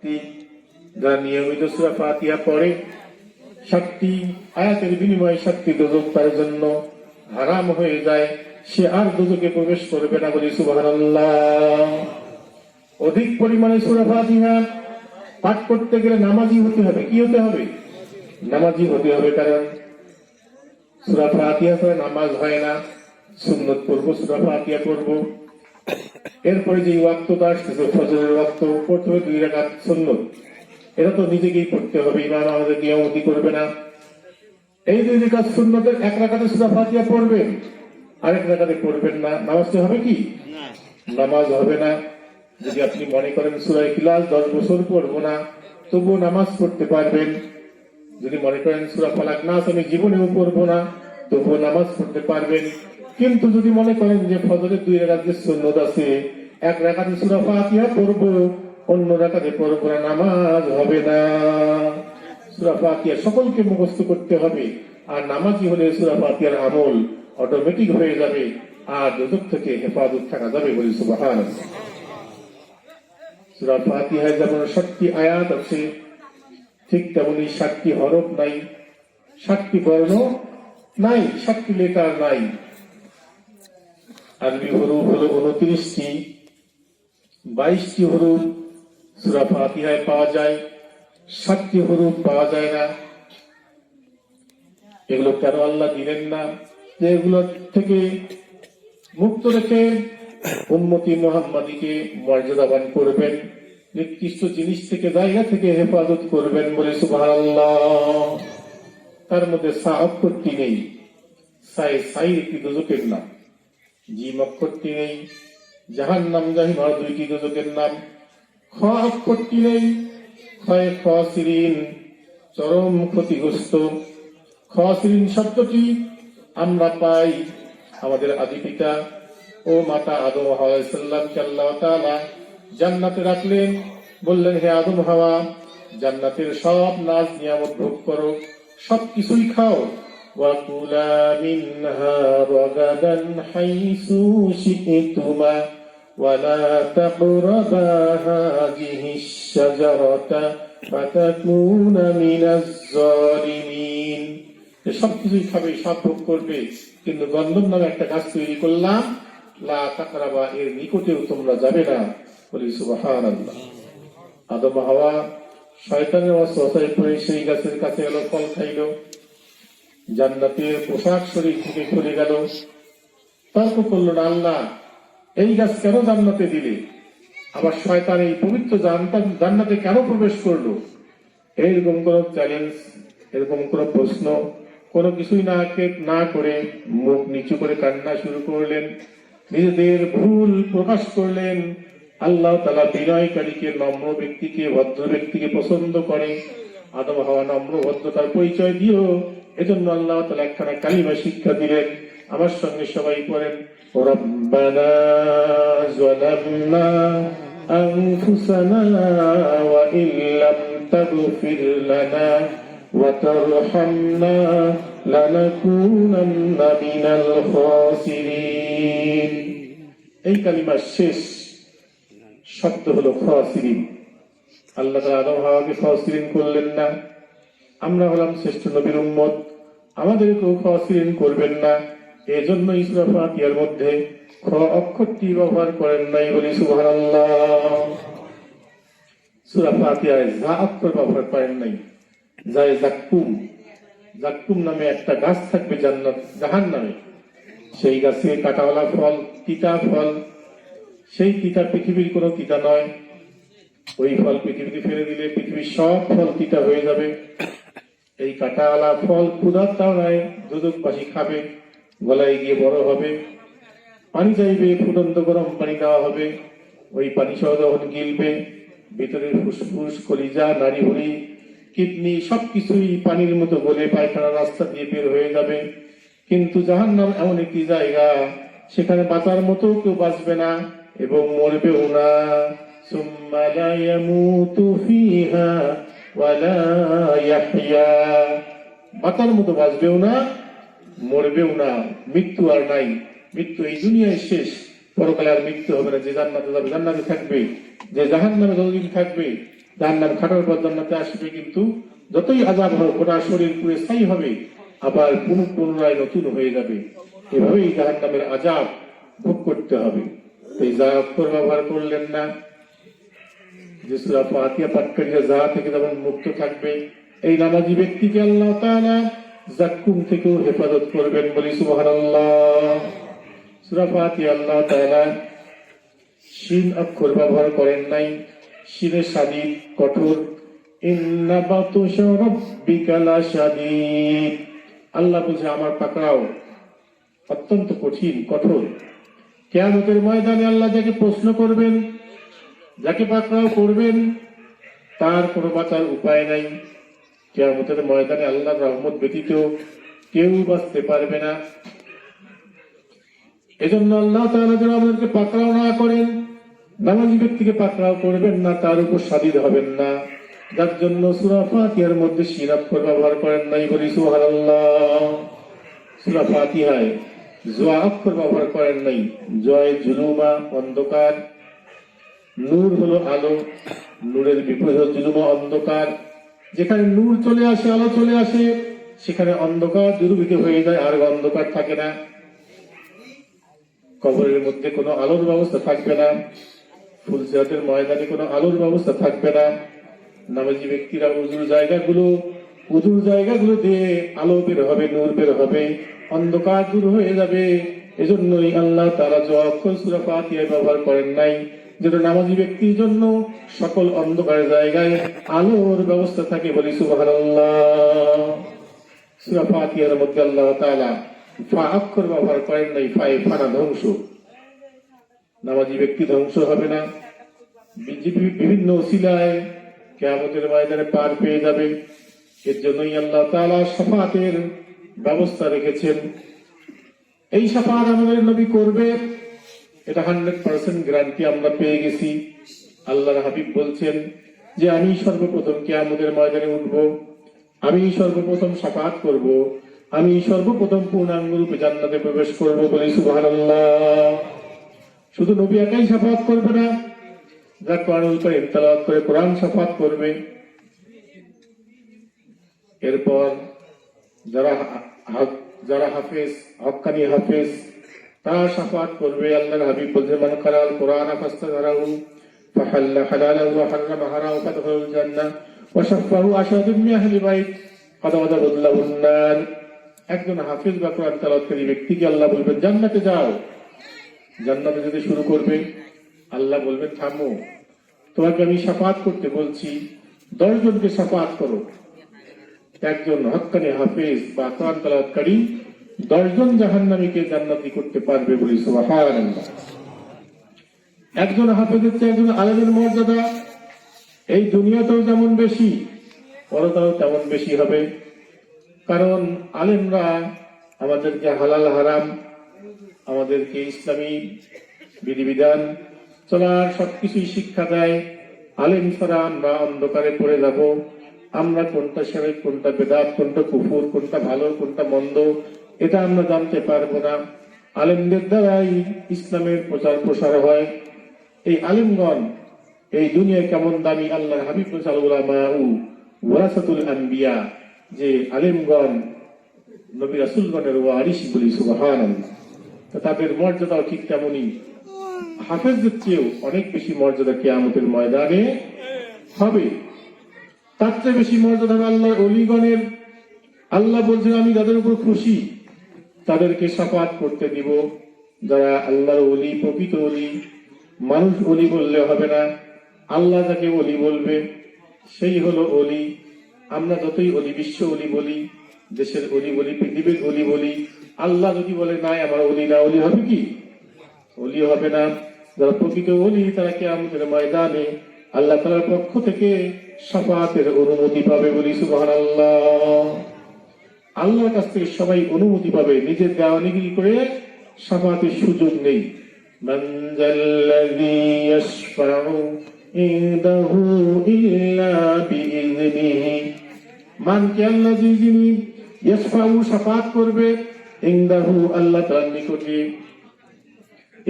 যারা নিয়মিত সূরা ফাতিহা পড়ে 7টি আয়াতের বিনিময়ে 7টি দোজখ তার জন্য হারাম হয়ে যায়, সে আর দোজখে প্রবেশ করবে না। বলি সুবহানাল্লাহ। অধিক পরিমাণে সূরা ফাতিহা পাঠ করতে গেলে নামাজি হতে হবে। কি হতে হবে? নামাজি হতে হবে। কারণ সূরা ফাতিহা ছাড়া নামাজ হয় না। সুন্নত পড়বো, সূরা ফাতিহা পড়বো। এরপরে যে ওয়াক্তটা আসতেছে ফজরের ওয়াক্ত, পড়তে হবে 2 রাকাত সুন্নত। এটা তো নিজেকেই পড়তে হবে, ইমাম আমাদের নিয়মতি করবে না। এই 2 রাকাত সুন্নতের 1 রাকাতে সূরা ফাতিহা পড়বেন, আরেক রাকাতে পড়বেন না। নামাজটা হবে কি? নামাজ হবে না। যদি আপনি মনে করেন সূরা ইখলাস 10 বছর পড়বো না, তবুও নামাজ পড়তে পারবেন। যদি মনে করেন সূরা ফালাক নাস আমি জীবনেও পড়বো না, তবুও নামাজ পড়তে পারবেন। কিন্তু যদি মনে করেন যে ফজরের 2 রাকাত যে সুন্নত আছে, 1 রাকাতে সূরা ফাতিহা পড়বো, অন্য রাকাতে পড়বো না, নামাজ হবে না। সূরা ফাতিহা সকলকে মুখস্থ করতে হবে। আর নামাজি হলে সূরা ফাতিহার আমল অটোমেটিক হয়ে যাবে, আর দোজখ থেকে হেফাজত থাকা যাবে। বলি সুবহানাল্লাহ। সূরা ফাতিহায় যেমন 7টি আয়াত আছে, ঠিক তেমনি 7টি হরফ নাই, 7টি বর্ণ নাই, 7টি লেটার নাই। আরবি হরফ হলো 29টি, 22টি হরফ সূরা ফাতিহায় পাওয়া যায়, 7টি হরফ পাওয়া যায় না। এগুলো কেন আল্লাহ দিলেন না? যে এগুলো থেকে মুক্ত রেখে উম্মতি মুহাম্মাদীকে মর্যাদাবান করবেন, নির্দিষ্ট জিনিস থেকে জায়গা থেকে হেফাজত করবেন। বলে সুবহানাল্লাহ। তার মধ্যে সা অক্ষরটি নেই, সাই একটি দোজখের নাম, জিম অক্ষরটি নেই, জাহান্নাম জাহিন্নাম 2টি দোজখের নাম, খ অক্ষরটি নেই, খয়ে খাসিরিন চরম ক্ষতিগ্রস্ত। খাসিরিন শব্দটি আমরা পাই আমাদের আদি পিতা ও মাতা আদম আলাইহিস সালামকে আল্লাহ তাআলা জান্নাতে রাখলেন, বললেন হে আদম হাওয়া, জান্নাতের সব নাজ নিয়ামত ভোগ করো, সবকিছুই খাও। ওয়াকুলা মিনহা রাগাদান হাইসু শি'তুমা ওয়ালা তাকরাবা হাযিহিশ শাজারাতা ফাতাকুনা মিনাজ জালিমিন। সবকিছুই খাবে, সব ভোগ করবে, কিন্তু গন্ধম নামে একটা গাছ তৈরি করলাম, লা তাকরাবা, এর নিকটেও তোমরা যাবে না। বলি সুবহানাল্লাহ। আদম হাওয়া শয়তানের ওয়াসওয়াসায় পড়ে সেই গাছের কাছে গেল, ফল খাইল, জান্নাতের পোশাক শরীর থেকে খুলে গেল। তর্ক করলো না, আল্লাহ এই গাছ কেন জান্নাতে দিলে? আবার শয়তান এই পবিত্র জান্নাতে কেন প্রবেশ করলো? এইরকম কোন চ্যালেঞ্জ, এরকম কোন প্রশ্ন কোন কিছুই না করে মুখ নিচু করে কান্না শুরু করলেন, নিজেদের ভুল প্রকাশ করলেন। আল্লাহ তাআলা বিনয়কারীকে, নম্র ব্যক্তিকে, ভদ্র ব্যক্তিকে পছন্দ করে। আদম হাওয়া নম্র ভদ্রতার পরিচয় দিও, এজন্য আল্লাহ তাআলা একখানা কালিমা শিক্ষা দিলেন। আমার সঙ্গে সবাই পড়েন, রব্বানা যালামনা আনফুসানা ওয়া ইল্লাম তাগফির লানা ওয়া তারহামনা লানাকুনান্না মিনাল খাসিরিন। এই কালিমার শেষ শব্দ হলো খাসিরিন। আল্লাহ তাআলা আদম হাওয়াকে খাসিরিন করলেন না। আমরা হলাম শ্রেষ্ঠ নবীর উম্মত, আমাদেরকেও খাসিরিন করবেন না। এজন্য সূরা ফাতিহার মধ্যে খ অক্ষরটি ব্যবহার করেন নাই। বলি সুবহানাল্লাহ। সূরা ফাতিহায় যা অক্ষর ব্যবহার করেন নাই। যায় জাক্কুম, জাক্কুম নামে একটা গাছ থাকবে জাহান্নামে, সেই গাছে কাঁটাওয়ালা ফল, তিতা ফল। সেই তিতা পৃথিবীর কোন তিতা নয়। ওই ফল পৃথিবীতে ফেলে দিলে পৃথিবীর সব ফল তিতা হয়ে যাবে। এই কাঁটাওয়ালা ফল ক্ষুধার তাড়নায় দোজখবাসী খাবে, গলায় গিয়ে বড় হবে, পানি চাইবে, ফুটন্ত গরম পানি দেওয়া হবে। ওই পানি সহ যখন গিলবে, ভিতরের ফুসফুস, কলিজা, নাড়িভুড়ি, কিডনি সবকিছুই পানির মতো গলে পায়খানা রাস্তা দিয়ে বের হয়ে যাবে। কিন্তু জাহান্নাম এমন একটি জায়গা, সেখানে বাঁচার মতো কেউ বাঁচবে না এবং মরবেও না। সুম্মা লা ইয়ামুতু ফিহা ওয়া লা ইয়াহইয়া, বাঁচার মতো বাঁচবেও না, মরবেও না। মৃত্যু আর নাই। মৃত্যু এই দুনিয়ায় শেষ, পরকালে আর মৃত্যু হবে না। যে জান্নাতে যাবে জান্নাতে থাকবে, যে জাহান্নামে যতদিন থাকবে জাহান্নাম খাটার পর জান্নাতে আসবে, কিন্তু যতই আযাব হোক ওটা শরীর পুরো স্থায়ী হবে, আবার পুনরায় নতুন হয়ে যাবে। এভাবেই জাহান্নামের আযাব ভোগ করতে হবে। এই যা অক্ষর ব্যবহার করলেন না, যে সূরা ফাতিহা পাঠকারীরা যা থেকে যেমন মুক্ত থাকবে, এই নামাজি ব্যক্তিকে আল্লাহ তাআলা জাক্কুম থেকেও হেফাজত করবেন, বলি সুবহানাল্লাহ। সূরা ফাতিহা আল্লাহ তাআলা শিন অক্ষর ব্যবহার করেন নাই, শিনে শাদীদ কঠোর, ইন্না বাতুশা রাব্বিকা লাশাদীদ। আল্লাহ বলছে আমার পাকড়াও অত্যন্ত কঠিন কঠোর। কিয়ামতের ময়দানে আল্লাহ যাকে প্রশ্ন করবেন, যাকে পাকড়াও করবেন, তার কোনো বাঁচার উপায় নাই। কিয়ামতের ময়দানে আল্লাহর রহমত ব্যতীত কেউ বাঁচতে পারবে না। এজন্য আল্লাহ তাআলা যেন আমাদেরকে পাকড়াও না করেন, নামাজি ব্যক্তিকে পাকড়াও করবেন না, তার উপর শাদীদ হবেন না, যার জন্য সূরা ফাতিহার মধ্যে শিন অক্ষর ব্যবহার করেন নাই, বলি সুবহানাল্লাহ। সূরা ফাতিহায় জোয়া অক্ষর ব্যবহার করেন নাই। জয় জুলুমা অন্ধকার, নূর হলো আলো, নূরের বিপরীত হলো জুলুমা অন্ধকার। যেখানে নূর চলে আসে, আলো চলে আসে, সেখানে অন্ধকার দূরীভূত হয়ে যায়, আর অন্ধকার থাকে না। কবরের মধ্যে কোনো আলোর ব্যবস্থা থাকবে না, ফুলসিরাতের ময়দানে কোনো আলোর ব্যবস্থা থাকবে না। নামাজি ব্যক্তিরা উজুর জায়গাগুলো দিয়ে আলো বের হবে, নূর বের হবে, অন্ধকার দূর হয়ে যাবে। এজন্যই আল্লাহ তাআলা জোয়া অক্ষর সূরা ফাতিহায় ব্যবহার করেন নাই, যেন নামাজি ব্যক্তির জন্য সকল অন্ধকারের জায়গায় আলোর ব্যবস্থা থাকে, বলি সুবহানাল্লাহ। সূরা ফাতিহার মধ্যে আল্লাহ তাআলা ফা অক্ষর ব্যবহার করেন নাই, ফায়ে ফানা ধ্বংস। নামাজি ব্যক্তি ধ্বংস হবে না, বিভিন্ন ওসিলায় কিয়ামতের ময়দানে পার পেয়ে যাবে। এর জন্যই আল্লাহ তাআলা শাফাতের ব্যবস্থা রেখেছেন। এই শাফাত আমাদের নবী করবে, এটা 100% গ্যারান্টি আমরা পেয়ে গেছি। আল্লাহর হাবিব বলছেন যে আমি সর্বপ্রথম কিয়ামতের ময়দানে উঠব, আমি সর্বপ্রথম শাফাত করব, আমি সর্বপ্রথম পূর্ণাঙ্গ রূপে জান্নাতে প্রবেশ করব, বলি সুবহানাল্লাহ। শুধু নবী একাই শাফাত করবে না, যারা কোরআনুল কারীম তেলাওয়াত করে কোরআন শাফাত করবে। এরপর যারা হাফেজ, হক্কানি হাফেজ, তারা শাফাত করবে। আল্লাহর হাবিব বলছেন মান কারাল কোরআন ফাস্তাযরাহু ফাহাল্লা হালালাহু ওয়া হারামা হারামাহু ফাদখালুল জান্নাহ ওয়া শাফাহু আশহাদু মিন আহলি বাইত ক্বাদ ওয়াদাবুল্লাহুন নার। একজন হাফেজ বা কোরআন তেলাওয়াতকারী ব্যক্তিকে আল্লাহ বলবেন জান্নাতে যাও। জান্নাতে যেতে শুরু করবে, আল্লাহ বলবেন থামো, তোমাকে আমি শাফাত করতে বলছি, 10 জনকে শাফাত করো। একজন হক্কানি হাফেজ বা কোরআন তেলাওয়াতকারী 10 জন জাহান্নামীকে জান্নাতি করতে পারবে, বলি সুবহানাল্লাহ। একজন হাফেজের চেয়ে একজন আলেমের মর্যাদা এই দুনিয়াতেও যেমন বেশি, পরকালেও তেমন বেশি হবে। কারণ আলেমরা আমাদেরকে হালাল হারাম, আমাদেরকে ইসলামী বিধিবিধান চলার সবকিছুই শিক্ষা দেয়। আলেম ছাড়া আমরা অন্ধকারে পড়ে যাব। আমরা কোনটা শিরক, কোনটা বেদাত, কোনটা কুফর, কোনটা ভালো, কোনটা মন্দ, এটা আমরা জানতে পারবো না। আলেমদের দ্বারাই ইসলামের প্রচার প্রসার হয়। এই আলেমগণ এই দুনিয়া কেমন দামি, আল্লাহর হাবিব উলামাউ ওয়ারাসাতুল আম্বিয়া, যে আলেমগণ নবী রাসূলগণের ওয়ারিস, বলি সুবহানাল্লাহ। তাদের মর্যাদাও ঠিক তেমনই, হাফেজদের চেয়েও অনেক বেশি মর্যাদা কিয়ামতের ময়দানে হবে। তার চেয়ে বেশি মর্যাদা হবে আল্লাহর ওলিগণের। আল্লাহ বলছেন আমি যাদের উপর খুশি তাদেরকে শাফাত করতে দিব। যারা আল্লাহর ওলি, প্রকৃত ওলি, মানুষ ওলি বললে হবে না, আল্লাহ যাকে ওলি বলবে সেই হলো ওলি। আমরা যতই ওলি, বিশ্ব ওলি বলি, দেশের ওলি বলি, পৃথিবীর ওলি বলি, আল্লাহ যদি বলে নাই আমার ওলি না, ওলি হবে কি? ওলি হবে না। যারা প্রকৃত ওলি তারা কিয়ামতের ময়দানে আল্লাহ তাআলার পক্ষ থেকে শাফাতের অনুমতি পাবে, বলি সুবহানাল্লাহ। আল্লাহর কাছ থেকে সবাই অনুমতি পাবে, নিজের দেওয়ানিগিরি করে শাফাতের সুযোগ নেই। মান যাল্লাযী ইয়াশফাউ ইনদাহু ইল্লা বিইযনিহি। মান কে আল্লাযী, যিনি ইয়াশফাউ শাফাত করবে, ইনদাহু আল্লাহ তাআলার নিকটে,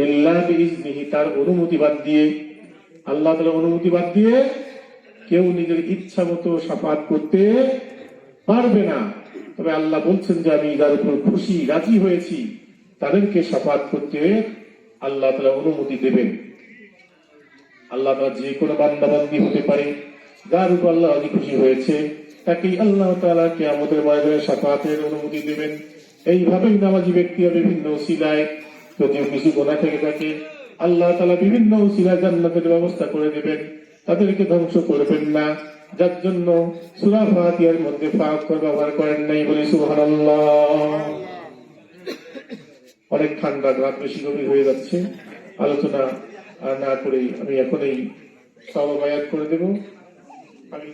ইল্লা বিইযনিহি তার অনুমতি বাদ দিয়ে। আল্লাহ তাআলার অনুমতি বাদ দিয়ে কেউ নিজের ইচ্ছা মতো শাফাত করতে পারবে না। তবে আল্লাহ বলছেন যে আমি যার উপর খুশি রাজি হয়েছি তাদেরকে শাফাত করতে আল্লাহ তাআলা অনুমতি দেবেন। আল্লাহ তাআলা যে কোনো বান্দা বান্দি হতে পারে, যার উপর আল্লাহ রাজি খুশি হয়েছে তাকেই আল্লাহ তাআলা কিয়ামতের ময়দানে শাফাতের অনুমতি দেবেন। এইভাবেই নামাজি ব্যক্তিরা বিভিন্ন উসিলায় যদিও কিছু গুনাহ থেকে থাকে আল্লাহ তাআলা বিভিন্ন উসিলায় জান্নাতের ব্যবস্থা করে দেবেন, তাদেরকে ধ্বংস করবেন না। যার জন্য সূরা ফাতিহার মধ্যে ফা অক্ষর ব্যবহার করেন নাই, বলি সুবহানাল্লাহ। অনেক ঠান্ডা, রাত বেশি গভীর হয়ে যাচ্ছে, আলোচনা আর না করে আমি এখনই সবায়াত করে দেব। আমি